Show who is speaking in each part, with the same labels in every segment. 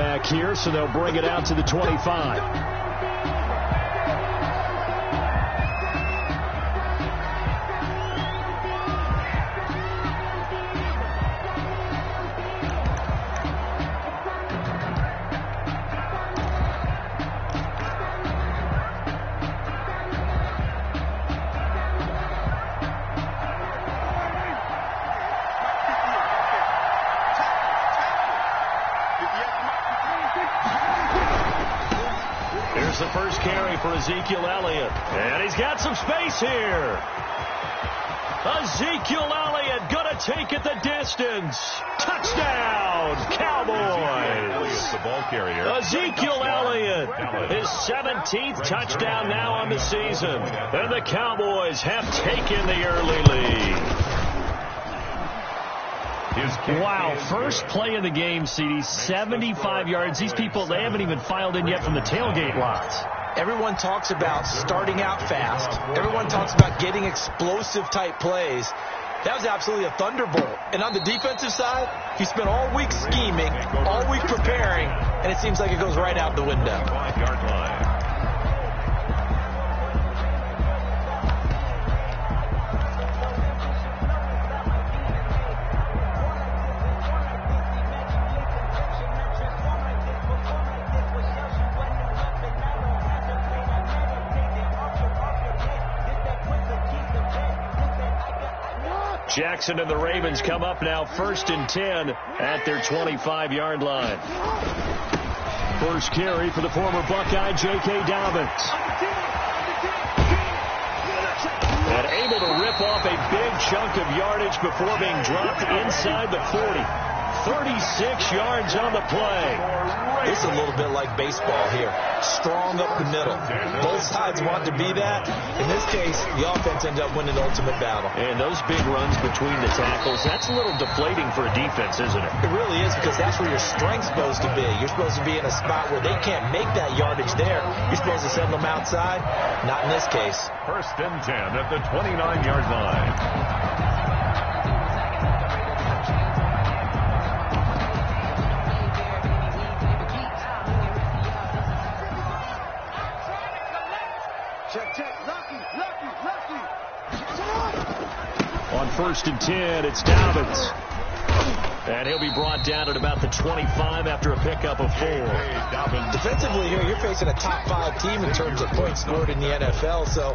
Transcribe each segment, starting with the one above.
Speaker 1: back here, so they'll bring it out to the 25. Here's the first carry for Ezekiel Elliott. And he's got some space here. Ezekiel Elliott going to take it the distance. Touchdown, Cowboys.
Speaker 2: The ball carrier.
Speaker 1: Ezekiel Elliott, his 17th touchdown now on the season. And the Cowboys have taken the early lead. Wow, first play of the game, CD, 75 yards. These people, they haven't even filed in yet from the tailgate lots.
Speaker 3: Everyone talks about starting out fast. Everyone talks about getting explosive-type plays. That was absolutely a thunderbolt. And on the defensive side, he spent all week scheming, all week preparing, and it seems like it goes right out the window.
Speaker 2: 5-yard line.
Speaker 1: Jackson and the Ravens come up now 1st and 10 at their 25-yard line. First carry for the former Buckeye, J.K. Dobbins. And able to rip off a big chunk of yardage before being dropped inside the 40. 36 yards on the play.
Speaker 3: This is a little bit like baseball here. Strong up the middle. Both sides want to be that. In this case, the offense ends up winning the ultimate battle.
Speaker 1: And those big runs between the tackles, that's a little deflating for a defense, isn't it?
Speaker 3: It really is, because that's where your strength's supposed to be. You're supposed to be in a spot where they can't make that yardage there. You're supposed to send them outside. Not in this case.
Speaker 2: 1st and 10 at the 29-yard line.
Speaker 1: On 1st and 10, it's Dobbins. And he'll be brought down at about the 25 after a pickup of 4.
Speaker 3: Defensively here, you're facing a top 5 team in terms of points scored in the NFL. So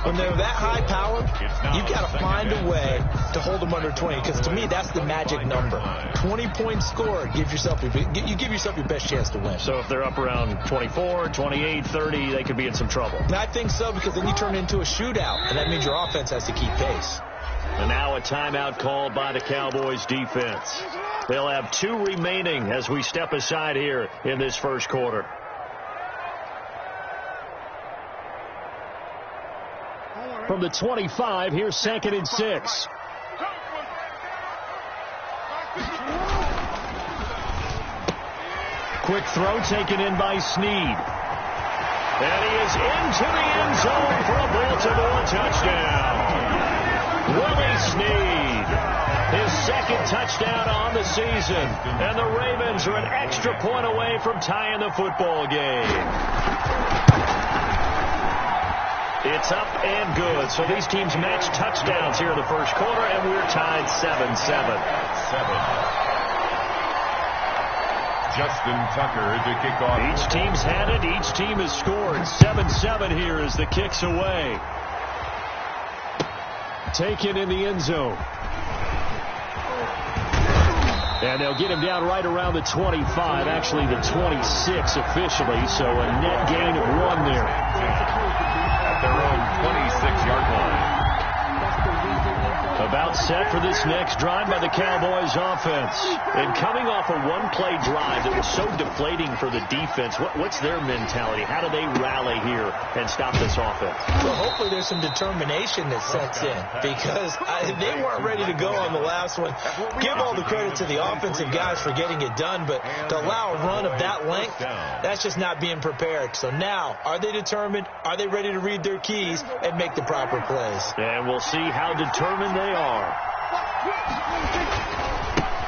Speaker 3: when they're that high powered, you've got to find a way to hold them under 20. Because to me, that's the magic number. 20 points scored, you give yourself your best chance to win.
Speaker 1: So if they're up around 24, 28, 30, they could be in some trouble.
Speaker 3: And I think so, because then you turn it into a shootout, and that means your offense has to keep pace.
Speaker 1: And now a timeout called by the Cowboys defense. They'll have 2 remaining as we step aside here in this first quarter. From the 25, here's 2nd and 6. Quick throw taken in by Snead. And he is into the end zone for a Baltimore touchdown. Willie Snead, his 2nd touchdown on the season. And the Ravens are an extra point away from tying the football game. It's up and good. So these teams match touchdowns here in the first quarter, and we're tied 7-7.
Speaker 2: Justin Tucker to kick off.
Speaker 1: Each team's had it. Each team has scored. 7-7 here as the kick's away. Taken in the end zone. And they'll get him down right around the 25, actually the 26 officially, so a net gain of 1 there.
Speaker 2: At their own 26-yard line.
Speaker 1: About set for this next drive by the Cowboys offense. And coming off a one-play drive that was so deflating for the defense, what's their mentality? How do they rally here and stop this offense?
Speaker 3: Well, hopefully there's some determination that sets in, because they weren't ready to go on the last one. Give all the credit to the offensive guys for getting it done, but to allow a run of that length, that's just not being prepared. So now, are they determined? Are they ready to read their keys and make the proper plays?
Speaker 1: And we'll see how determined they are.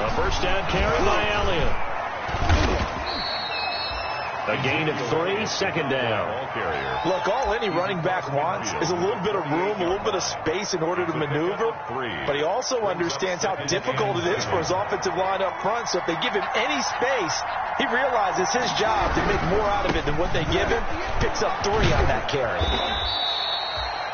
Speaker 1: A first down carry by Elliott. A gain of 3, second down.
Speaker 3: Look, all any running back wants is a little bit of room, a little bit of space in order to maneuver. But he also understands how difficult it is for his offensive line up front. So if they give him any space, he realizes his job to make more out of it than what they give him. Picks up 3 on that carry.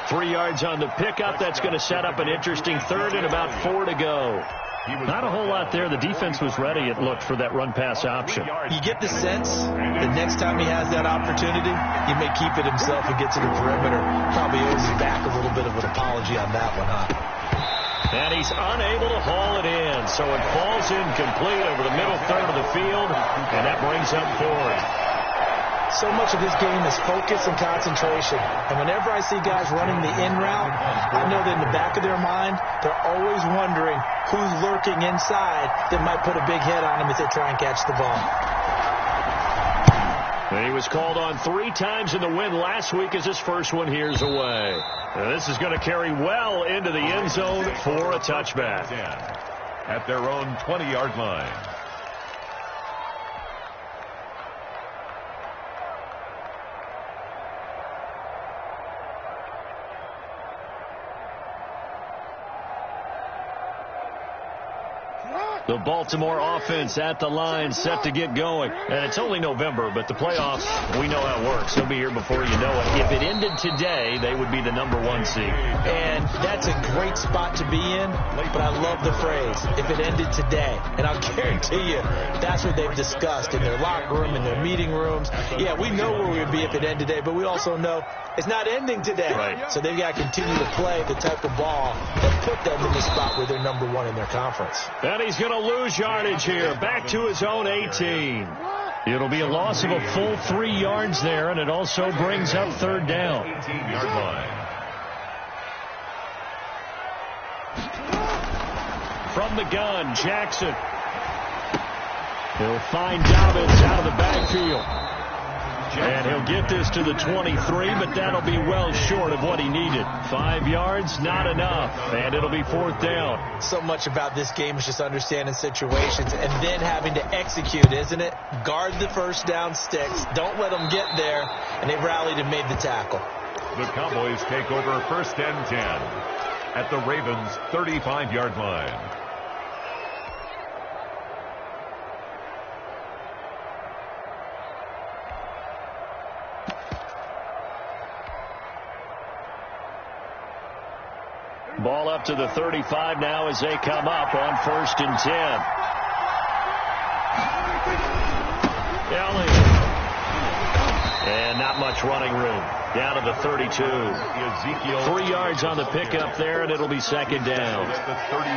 Speaker 1: 3 yards on the pickup. That's going to set up an interesting third and about 4 to go. Not a whole lot there. The defense was ready, it looked, for that run-pass option.
Speaker 3: You get the sense that next time he has that opportunity, he may keep it himself and get to the perimeter. Probably owes his back a little bit of an apology on that one, huh?
Speaker 1: And he's unable to haul it in, so it falls incomplete over the middle third of the field, and that brings up 4th.
Speaker 3: So much of this game is focus and concentration. And whenever I see guys running the in route, I know that in the back of their mind, they're always wondering who's lurking inside that might put a big hit on them as they try and catch the ball.
Speaker 1: He was called on 3 times in the win last week as his first one here's away. Now this is going to carry well into the end zone for a touchback.
Speaker 2: At their own 20-yard line.
Speaker 1: The Baltimore offense at the line, set to get going. And it's only November, but the playoffs, we know how it works. They'll be here before you know it. If it ended today, they would be the #1 seed.
Speaker 3: And that's a great spot to be in, but I love the phrase, if it ended today. And I'll guarantee you, that's what they've discussed in their locker room, in their meeting rooms. Yeah, we know where we would be if it ended today, but we also know it's not ending today.
Speaker 1: Right.
Speaker 3: So they've got to continue to play the type of ball that put them in the spot where they're #1 in their conference.
Speaker 1: And he's going to lose yardage here, back to his own 18. It'll be a loss of a full 3 yards there, and it also brings up 3rd down.
Speaker 2: 18-yard line.
Speaker 1: From the gun, Jackson. He'll find Dobbins out of the backfield. And he'll get this to the 23, but that'll be well short of what he needed. 5 yards, not enough, and it'll be 4th down.
Speaker 3: So much about this game is just understanding situations and then having to execute, isn't it? Guard the first down sticks. Don't let them get there, and they rallied and made the tackle.
Speaker 2: The Cowboys take over 1st and 10 at the Ravens' 35-yard line.
Speaker 1: Ball up to the 35 now as they come up on 1st and 10. Elliott. And not much running room. Down to the 32. 3 yards on the pickup there, and it'll be 2nd down.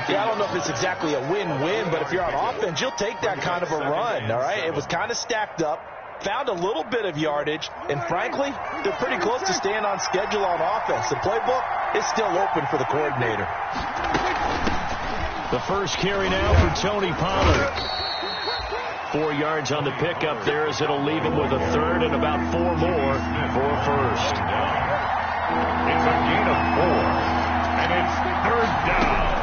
Speaker 3: Yeah, I don't know if it's exactly a win-win, but if you're on offense, you'll take that kind of a run, all right? It was kind of stacked up. Found a little bit of yardage, and frankly, they're pretty close to staying on schedule on offense. The playbook is still open for the coordinator.
Speaker 1: The first carry now for Tony Pollard. 4 yards on the pickup there as it'll leave him with a 3rd and about 4 more for a 1st.
Speaker 2: It's a gain of 4, and it's 3rd down.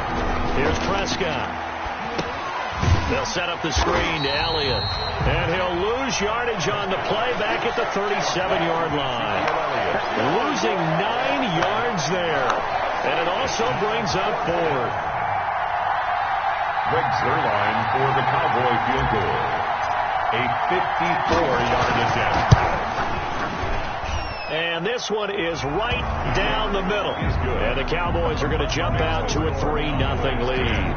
Speaker 1: Here's Prescott. They'll set up the screen to Elliott. And he'll lose yardage on the play back at the 37-yard line. Losing 9 yards there. And it also brings up 4th.
Speaker 2: Greg Zuerlein for the Cowboy field goal. A 54-yard attempt.
Speaker 1: And this one is right down the middle. And the Cowboys are going to jump out to a 3-0 lead.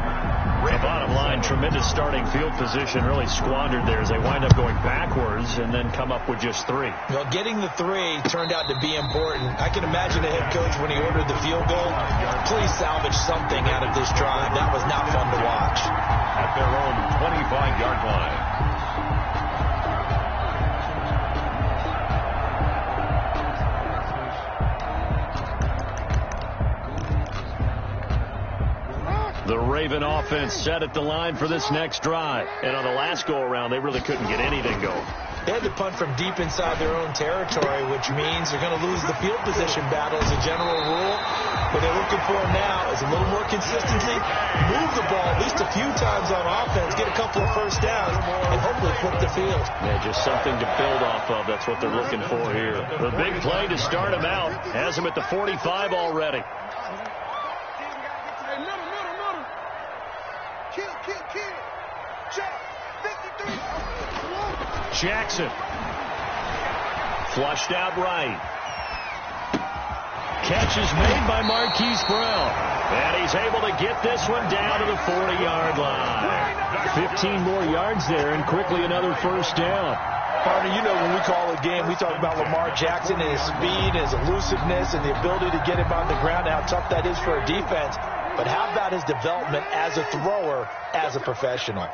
Speaker 1: The bottom line, tremendous starting field position, really squandered there as they wind up going backwards and then come up with just 3.
Speaker 3: Well, getting the 3 turned out to be important. I can imagine the head coach when he ordered the field goal, please salvage something out of this drive. That was not fun to watch.
Speaker 2: At their own 25-yard line.
Speaker 1: The Raven offense set at the line for this next drive. And on the last go-around, they really couldn't get anything going.
Speaker 3: They had to punt from deep inside their own territory, which means they're going to lose the field position battle as a general rule. What they're looking for now is a little more consistency, move the ball at least a few times on offense, get a couple of first downs, and hopefully flip the field.
Speaker 1: Yeah, just something to build off of. That's what they're looking for here. The big play to start them out has them at the 45 already. Jackson. Flushed out right. Catch is made by Marquise Brown. And he's able to get this one down to the 40-yard line. 15 more yards there and quickly another first down.
Speaker 3: Partner, you know when we call a game, we talk about Lamar Jackson and his speed, his elusiveness, and the ability to get him on the ground, how tough that is for a defense. But how about his development as a thrower, as a professional?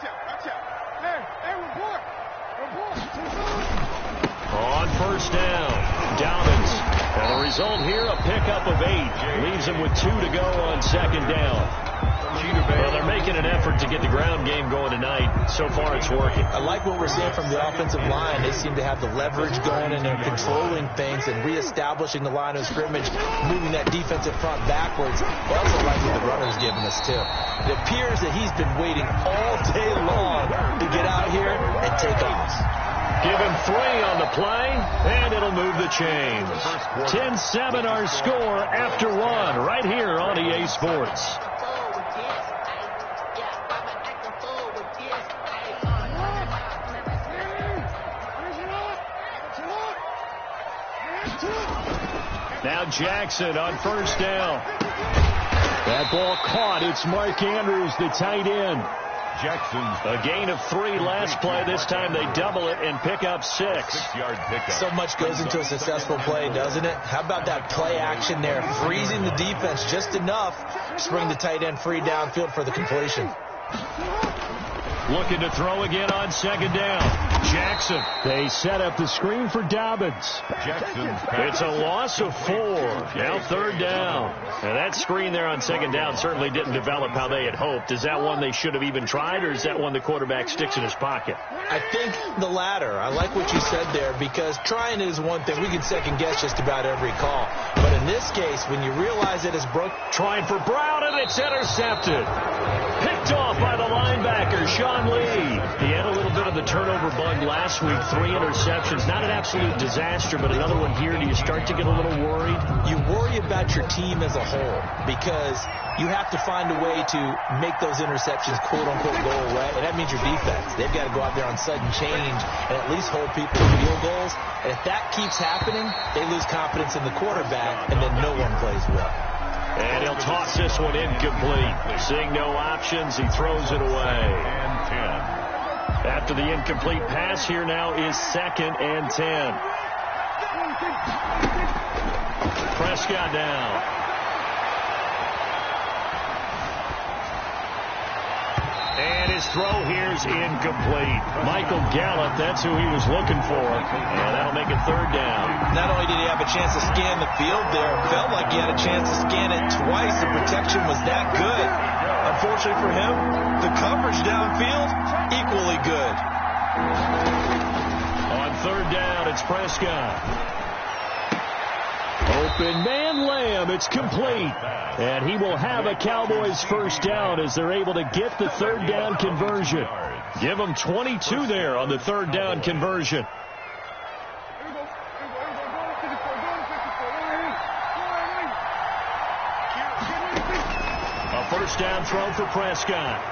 Speaker 1: On first down, Dobbins. And the result here, a pickup of 8. Leaves him with 2 to go on second down. Well, they're making an effort to get the ground game going tonight. So far, it's working.
Speaker 3: I like what we're seeing from the offensive line. They seem to have the leverage going, and they're controlling things and reestablishing the line of scrimmage, moving that defensive front backwards. I also like what the runner's giving us, too. It appears that he's been waiting all day long to get out here and take off.
Speaker 1: Give him 3 on the play, and it'll move the chains. 10-7 our score after 1 right here on EA Sports. Now Jackson on first down. That ball caught. It's Mark Andrews, the tight end.
Speaker 2: Jackson's
Speaker 1: a gain of 3 last play. This time they double it and pick up 6.
Speaker 2: 6-yard pickup.
Speaker 3: So much goes into a successful play, doesn't it? How about that play action there? Freezing the defense just enough to bring the tight end free downfield for the completion.
Speaker 1: Looking to throw again on second down. Jackson. They set up the screen for Dobbins. It's a loss of 4. Now third down. And that screen there on second down certainly didn't develop how they had hoped. Is that one they should have even tried, or is that one the quarterback sticks in his pocket?
Speaker 3: I think the latter. I like what you said there, because trying is one thing. We can second guess just about every call. But in this case, when you realize it is broke.
Speaker 1: Trying for Brown, and it's intercepted. Picked off by the linebacker, Sean Lee. He had a little bit of the turnover bug last week. 3 interceptions. Not an absolute disaster, but another one here. Do you start to get a little worried?
Speaker 3: You worry about your team as a whole, because you have to find a way to make those interceptions, quote-unquote, go away. And that means your defense. They've got to go out there on sudden change and at least hold people to field goals. And if that keeps happening, they lose confidence in the quarterback, and then no one plays well.
Speaker 1: And he'll toss this one incomplete. Seeing no options, he throws it away. And 10. After the incomplete pass, here now is 2nd and 10. Prescott down. And his throw here's incomplete. Michael Gallup, that's who he was looking for. And that'll make it third down.
Speaker 3: Not only did he have a chance to scan the field there, it felt like he had a chance to scan it twice. The protection was that good. Unfortunately for him, the coverage downfield, equally good.
Speaker 1: On third down, it's Prescott. Open man Lamb, it's complete. And he will have a Cowboys first down as they're able to get the third down conversion. Give them 22 there on the third down conversion. A first down throw for Prescott.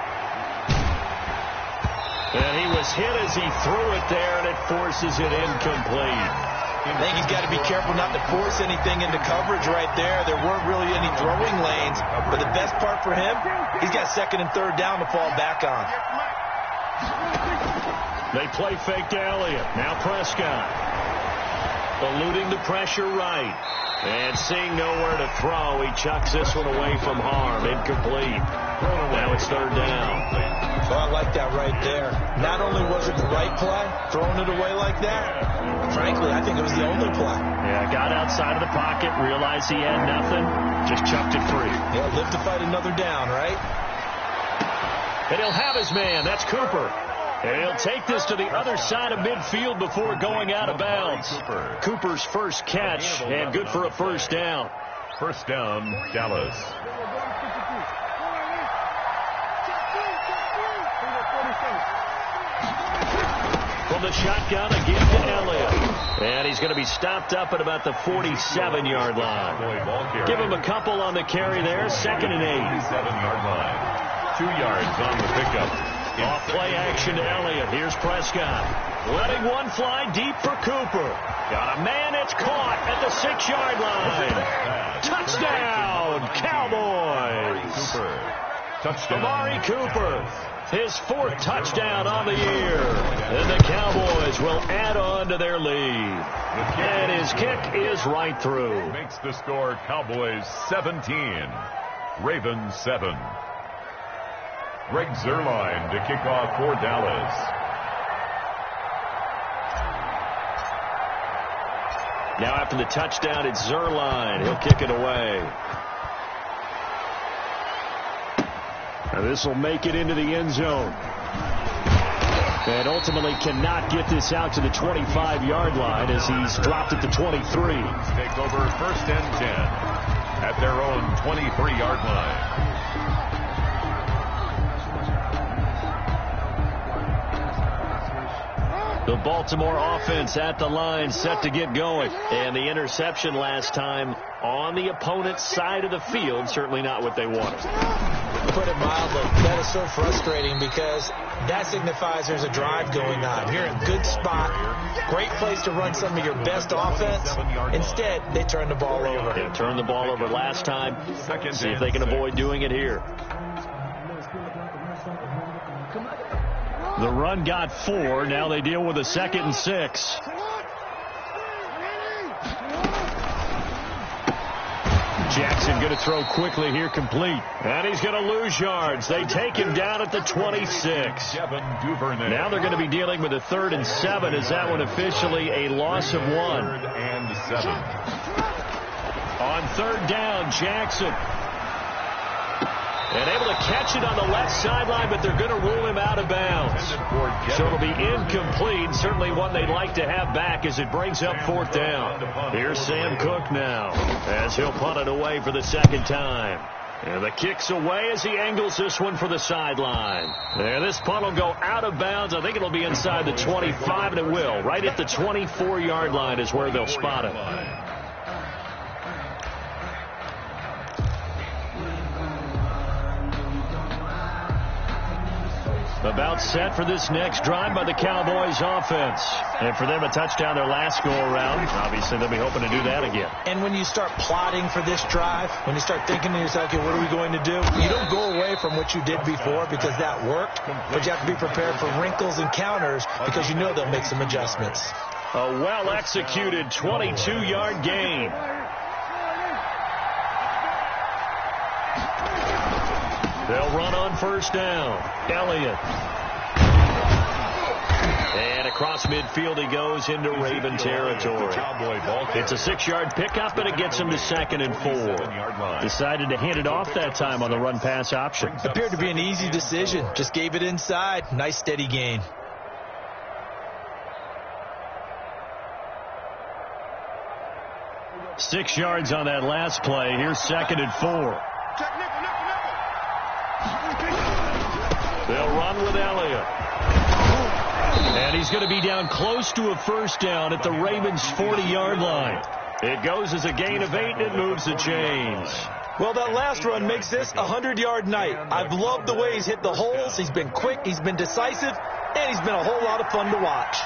Speaker 1: And he was hit as he threw it there, and it forces it incomplete.
Speaker 3: I think he's got to be careful not to force anything into coverage right there. There weren't really any throwing lanes. But the best part for him, he's got 2nd and 3rd down to fall back on.
Speaker 1: They play fake to Elliott. Now Prescott. Eluding the pressure right. And seeing nowhere to throw, he chucks this one away from harm. Incomplete. Now it's third down.
Speaker 3: Well, I like that right there. Not only was it the right play, throwing it away like that, frankly, I think it was the only play.
Speaker 1: Yeah, got outside of the pocket, realized he had nothing, just chucked it free.
Speaker 3: Yeah, live to fight another down, right?
Speaker 1: And he'll have his man. That's Cooper. And he'll take this to the other side of midfield before going out of bounds. Cooper's first catch, and good for a first down.
Speaker 2: First down, Dallas.
Speaker 1: From the shotgun again to Elliott. And he's going to be stopped up at about the 47-yard line. Give him a couple on the carry there. Second and 8.
Speaker 2: 47-yard line. 2 yards on the pickup.
Speaker 1: Off play action to Elliott. Here's Prescott. Letting one fly deep for Cooper. Got a man. It's caught at the 6-yard line. Touchdown, Cowboys.
Speaker 2: Touchdown.
Speaker 1: Amari Cooper. His 4th touchdown on the year. And the Cowboys will add on to their lead. And his kick is right through.
Speaker 2: Makes the score Cowboys 17, Ravens 7. Greg Zuerlein to kick off for Dallas.
Speaker 1: Now after the touchdown, it's Zuerlein. He'll kick it away. Now this will make it into the end zone. And ultimately cannot get this out to the 25-yard line as he's dropped at the 23.
Speaker 2: Take over first and 10 at their own 23-yard line.
Speaker 1: The Baltimore offense at the line, set to get going. And the interception last time on the opponent's side of the field, certainly not what they wanted.
Speaker 3: Put it mildly, that is so frustrating because that signifies there's a drive going on. You're in a good spot, great place to run some of your best offense. Instead, they turn the ball over.
Speaker 1: They turned the ball over last time. See if they can avoid doing it here. The run got 4. Now they deal with a 2nd and 6. Jackson going to throw quickly here, complete. And he's going to lose yards. They take him down at the 26. Now they're going to be dealing with a 3rd and 7. Is that one officially a loss of 1?
Speaker 2: 3rd and 7.
Speaker 1: On 3rd down, Jackson. And able to catch it on the left sideline, but they're going to rule him out of bounds. So it'll be incomplete. Certainly one they'd like to have back as it brings up 4th down. Here's Sam Cook now as he'll punt it away for the 2nd time. And the kick's away as he angles this one for the sideline. And this punt will go out of bounds. I think it'll be inside the 25, and it will. Right at the 24-yard line is where they'll spot it. About set for this next drive by the Cowboys offense. And for them, a touchdown their last go-around. Obviously, they'll be hoping to do that again.
Speaker 3: And when you start plotting for this drive, when you start thinking to yourself, okay, what are we going to do? You don't go away from what you did before because that worked, but you have to be prepared for wrinkles and counters because you know they'll make some adjustments.
Speaker 1: A well-executed 22-yard gain. They'll run on 1st down. Elliott. And across midfield he goes into Raven territory. It's a 6-yard pickup, and it gets him to 2nd and 4. Decided to hand it off that time on the run-pass option.
Speaker 3: Appeared to be an easy decision. Just gave it inside. Nice, steady gain.
Speaker 1: Six yards on that last play. Here's 2nd and 4. They'll run with Elliott. And he's going to be down close to a 1st down at the Ravens' 40-yard line. It goes as a gain of 8, and it moves the chains.
Speaker 3: Well, that last run makes this a 100-yard night. I've loved the way he's hit the holes. He's been quick, he's been decisive, and he's been a whole lot of fun to watch.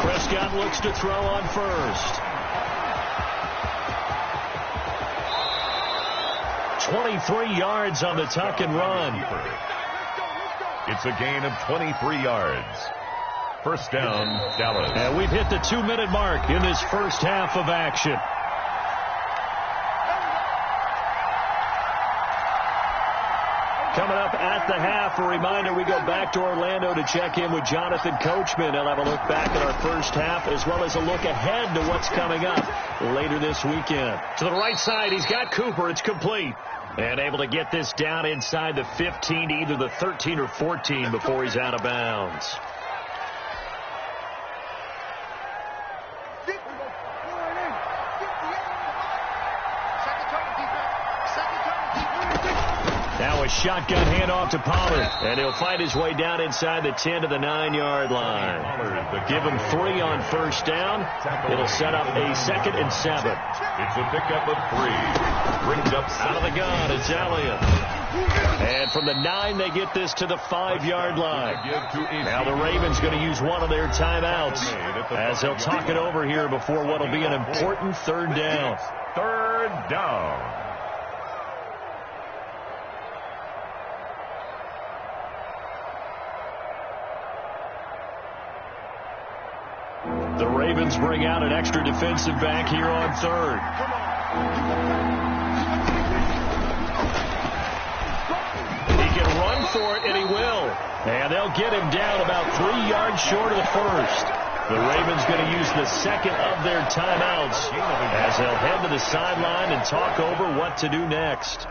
Speaker 1: Prescott looks to throw on 1st. 23 yards on the tuck and run.
Speaker 2: It's a gain of 23 yards. 1st down, Dallas.
Speaker 1: And we've hit the 2-minute mark in this first half of action. Coming up at at the half. A reminder, we go back to Orlando to check in with Jonathan Coachman. He'll have a look back at our first half as well as a look ahead to what's coming up later this weekend. To the right side, he's got Cooper. It's complete. And able to get this down inside the 15, either the 13 or 14 before he's out of bounds. Now a shotgun handoff to Pollard, and he'll find his way down inside the 10 to the 9-yard line. Give him 3 on first down. It'll set up a 2nd and 7.
Speaker 2: It's a pickup of 3. Brings up
Speaker 1: out of the gun. It's Elliott. And from the 9, they get this to the 5-yard line. Now the Ravens going to use one of their timeouts as they'll talk it over here before what will be an important 3rd down.
Speaker 2: 3rd down.
Speaker 1: The Ravens bring out an extra defensive back here on 3rd. He can run for it, and he will. And they'll get him down about 3 yards short of the 1st. The Ravens going to use the 2nd of their timeouts as they'll head to the sideline and talk over what to do next.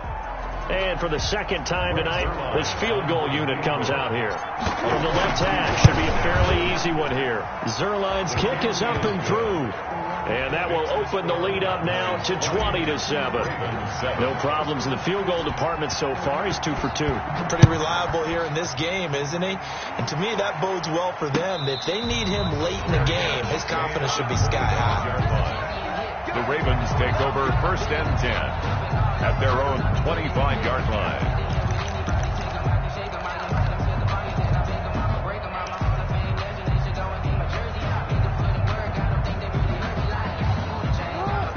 Speaker 1: And for the 2nd time tonight, this field goal unit comes out here. On the left hash, should be a fairly easy one here. Zerline's kick is up and through. And that will open the lead up now to 20-7. No problems in the field goal department so far. He's 2 for 2.
Speaker 3: Pretty reliable here in this game, isn't he? And to me, that bodes well for them. If they need him late in the game, his confidence should be sky high.
Speaker 2: The Ravens take over 1st and 10. At their own 25-yard line.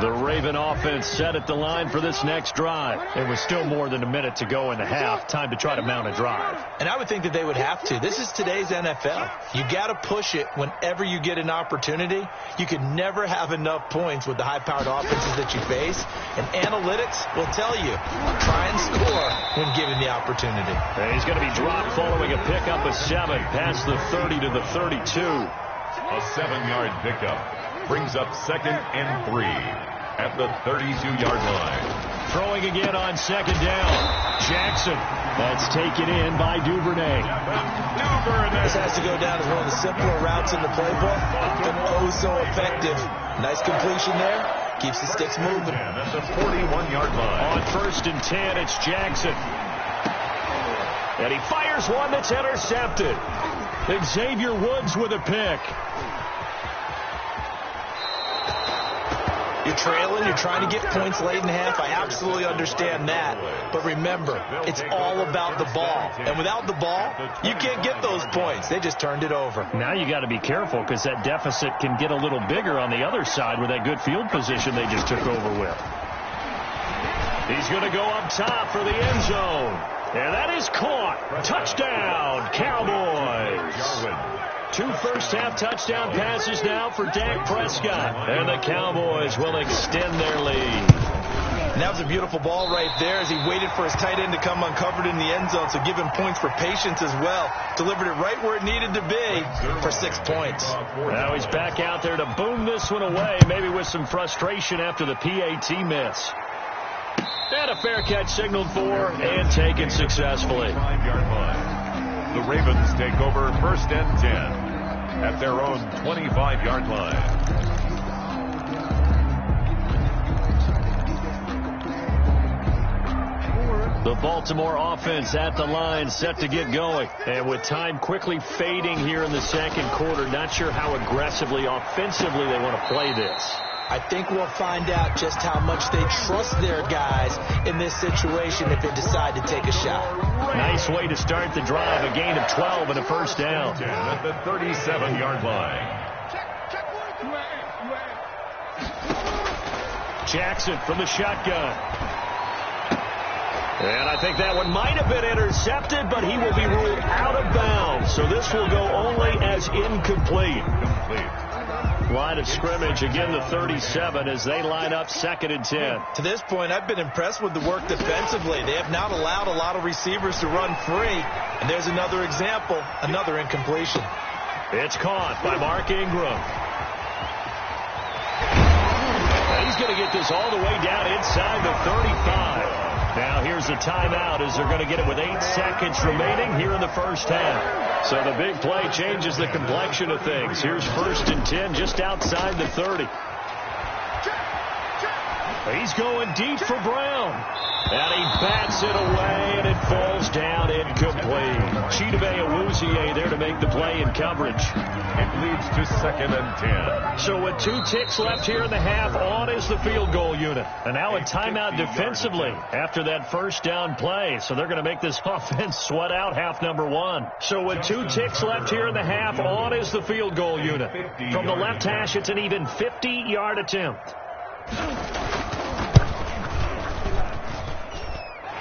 Speaker 1: The Raven offense set at the line for this next drive. There was still more than a minute to go in the half. Time to try to mount a drive.
Speaker 3: And I would think that they would have to. This is today's NFL. You got to push it whenever you get an opportunity. You can never have enough points with the high-powered offenses that you face. And analytics will tell you, try and score when given the opportunity.
Speaker 1: And he's going to be dropped following a pickup of 7 past the 30 to the 32.
Speaker 2: A 7-yard pickup brings up 2nd and 3 at the 32-yard line.
Speaker 1: Throwing again on 2nd down. Jackson. That's taken in by Duvernay.
Speaker 3: This has to go down as one of the simpler routes in the playbook, but oh so effective. Nice completion there. Keeps the sticks moving.
Speaker 2: At the 41-yard line.
Speaker 1: On 1st and 10, it's Jackson. And he fires one that's intercepted. Xavier Woods with a pick.
Speaker 3: You're trailing, you're trying to get points late in half. I absolutely understand that. But remember, it's all about the ball. And without the ball, you can't get those points. They just turned it over.
Speaker 1: Now you got to be careful because that deficit can get a little bigger on the other side with that good field position they just took over with. He's going to go up top for the end zone. And that is caught. Touchdown, Cowboys. 2 first-half touchdown passes now for Dak Prescott. And the Cowboys will extend their lead.
Speaker 3: And that was a beautiful ball right there as he waited for his tight end to come uncovered in the end zone, so give him points for patience as well. Delivered it right where it needed to be for 6 points.
Speaker 1: Now he's back out there to boom this one away, maybe with some frustration after the PAT miss. And a fair catch signaled for and taken successfully.
Speaker 2: 5-yard line. The Ravens take over 1st and 10 at their own 25-yard line.
Speaker 1: The Baltimore offense at the line, set to get going. And with time quickly fading here in the 2nd quarter, not sure how aggressively, offensively they want to play this.
Speaker 3: I think we'll find out just how much they trust their guys in this situation if they decide to take a shot.
Speaker 1: Nice way to start the drive, a gain of 12 and a first down.
Speaker 2: At the 37-yard line.
Speaker 1: Jackson from the shotgun. And I think that one might have been intercepted, but he will be ruled out of bounds. So this will go only as incomplete. Line of scrimmage, again the 37 as they line up 2nd and 10.
Speaker 3: To this point, I've been impressed with the work defensively. They have not allowed a lot of receivers to run free. And there's another example, another incompletion.
Speaker 1: It's caught by Mark Ingram. He's going to get this all the way down inside the 35. Now here's a timeout as they're going to get it with 8 seconds remaining here in the first half. So the big play changes the complexion of things. Here's 1st and 10 just outside the 30. He's going deep for Brown. And he bats it away, and it falls down incomplete. Chidobe Awuzie there to make the play in coverage.
Speaker 2: It leads to 2nd and 10.
Speaker 1: So with 2 ticks left here in the half, on is the field goal unit. And now a timeout defensively after that first down play. So they're going to make this offense sweat out half number 1. So with 2 ticks left here in the half, on is the field goal unit. From the left hash, it's an even 50-yard attempt.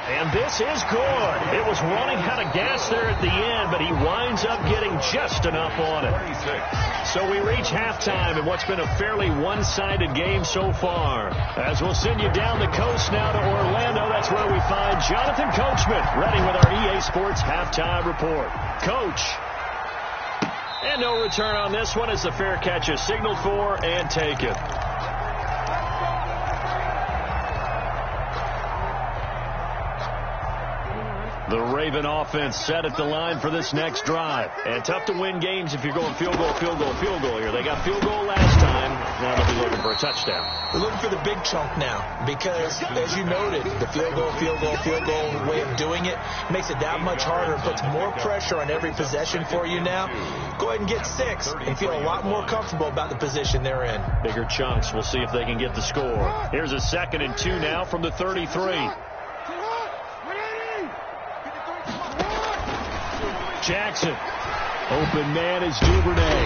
Speaker 1: And this is good. It was running out of gas there at the end, but he winds up getting just enough on it.
Speaker 2: 36.
Speaker 1: So we reach halftime in what's been a fairly one-sided game so far. As we'll send you down the coast now to Orlando, that's where we find Jonathan Coachman, ready with our EA Sports halftime report. Coach. And no return on this one as the fair catch is signaled for and taken. The Raven offense set at the line for this next drive. And tough to win games if you're going field goal, field goal, field goal here. They got field goal last time. Now they'll be looking for a touchdown.
Speaker 3: They're looking for the big chunk now because, as you noted, the field goal way of doing it makes it that much harder. It puts more pressure on every possession for you now. Go ahead and get 6 and feel a lot more comfortable about the position they're in.
Speaker 1: Bigger chunks. We'll see if they can get the score. Here's a 2nd and 2 now from the 33. Jackson. Open man is Duvernay.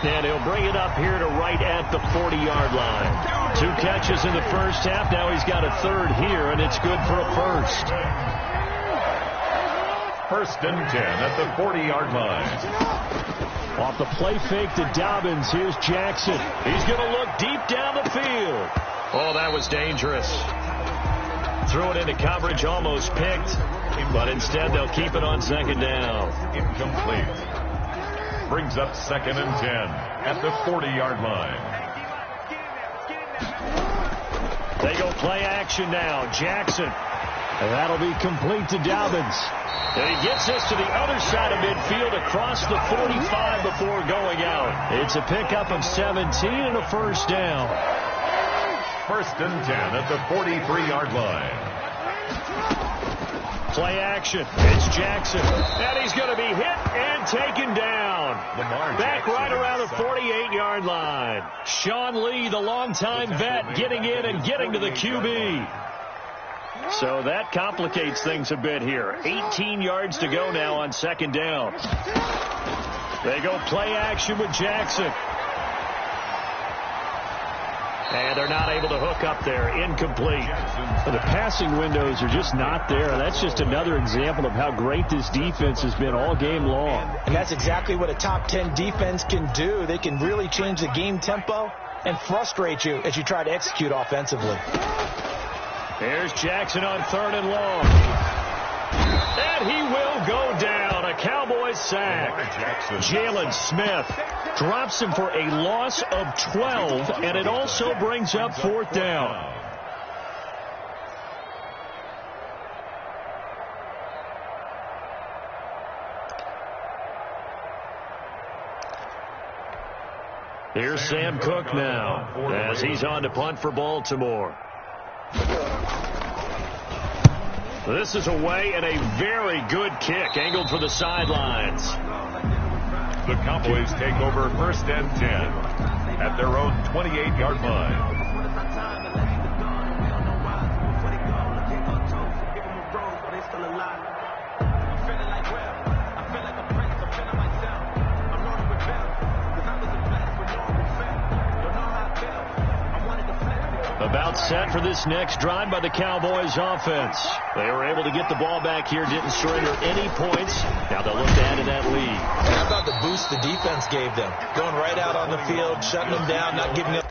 Speaker 1: And he'll bring it up here to right at the 40-yard line. 2 catches in the first half. Now he's got a 3rd here, and it's good for a 1st.
Speaker 2: 1st and 10 at the 40-yard line.
Speaker 1: Off the play fake to Dobbins, here's Jackson. He's going to look deep down the field. Oh, that was dangerous. Threw it into coverage, almost picked. But instead, they'll keep it on 2nd down.
Speaker 2: Incomplete. Brings up 2nd and 10 at the 40-yard line.
Speaker 1: They go play action now. Jackson. And that'll be complete to Dobbins. And he gets this to the other side of midfield across the 45 before going out. It's a pickup of 17 and a 1st down.
Speaker 2: 1st and 10 at the 43-yard line.
Speaker 1: Play action. It's Jackson. And he's going to be hit and taken down. Back right around the 48-yard line. Sean Lee, the longtime vet, getting in and getting to the QB. So that complicates things a bit here. 18 yards to go now on 2nd down. They go play action with Jackson. And they're not able to hook up there. Incomplete. The passing windows are just not there. That's just another example of how great this defense has been all game long.
Speaker 3: And that's exactly what a top 10 defense can do. They can really change the game tempo and frustrate you as you try to execute offensively.
Speaker 1: Here's Jackson on 3rd and long. And he will go down. A Cowboys sack. Jalen Smith drops him for a loss of 12, and it also brings up 4th down. Here's Sam Cook now as he's on to punt for Baltimore. This is away and a very good kick angled for the sidelines.
Speaker 2: The Cowboys take over 1st and 10 at their own 28-yard line. The
Speaker 1: About set for this next drive by the Cowboys offense. They were able to get the ball back here, didn't surrender any points. Now they'll look to add to that lead.
Speaker 3: How about the boost the defense gave them? Going right out on the field, shutting them down, not giving up